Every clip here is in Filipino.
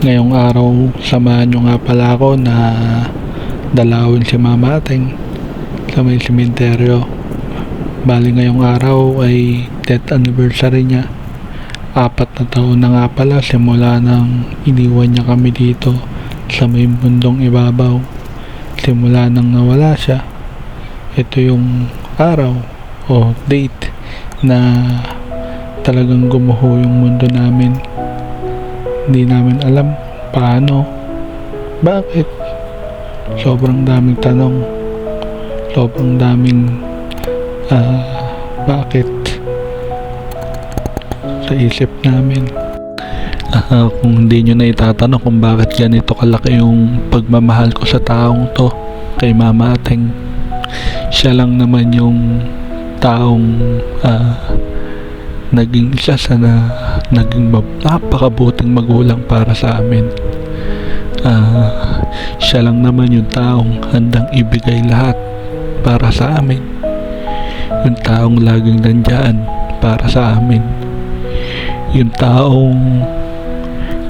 Ngayong araw, samahan nyo nga pala ako na dalawin si Mama Ating sa may sementeryo. Bali ngayong araw ay death anniversary niya. 4 na taon na nga pala simula nang iniwan niya kami dito sa may mundong ibabaw. Simula nang nawala siya. Ito yung araw o date na talagang gumuho yung mundo namin. Hindi namin alam paano, bakit. Sobrang daming tanong, sobrang daming bakit sa isip namin. Kung hindi nyo na itatanong kung bakit ganito kalaki yung pagmamahal ko sa taong to, kay Mama Ating, siya lang naman yung taong naging isa sa naging napakabuting magulang para sa amin. Siya lang naman yung taong handang ibigay lahat para sa amin, yung taong laging nandyan para sa amin, yung taong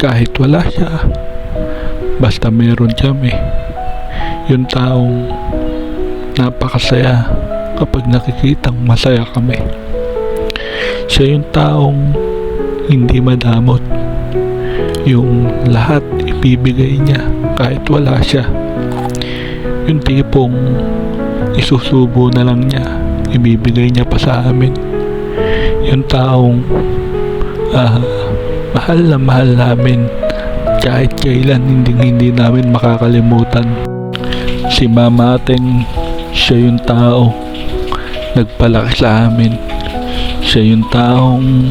kahit wala siya basta meron kami, yung taong napakasaya kapag nakikitang masaya kami. Siya yung taong hindi madamot, yung lahat ibibigay niya kahit wala siya, yung tipong isusubo na lang niya, ibibigay niya pa sa amin, yung taong mahal na mahal namin kahit kailan hindi namin makakalimutan. Si Mama Ating, siya yung tao nagpalaki sa amin. Siya yung taong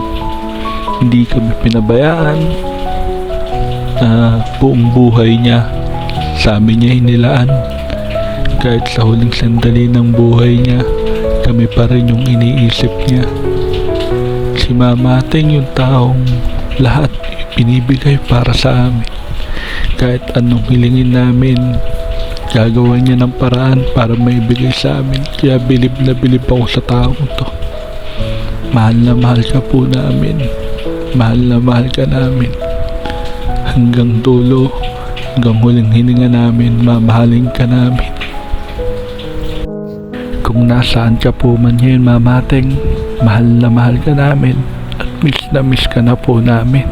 hindi kami pinabayaan. Buong buhay niya sa amin niya hinilaan. Kahit sa huling sandali ng buhay niya, kami pa rin yung iniisip niya. Si Mama Ating yung taong lahat pinibigay para sa amin. Kahit anong hilingin namin, gagawa niya ng paraan para maibigay sa amin. Kaya bilib na bilib ako sa taong to. Mahal na mahal ka po namin. Mahal na mahal ka namin. Hanggang dulo, hanggang huling hininga namin, mamahalin ka namin. Kung nasaan ka po man ngayon, Mama Ating, mahal na mahal ka namin. At miss na miss ka na po namin.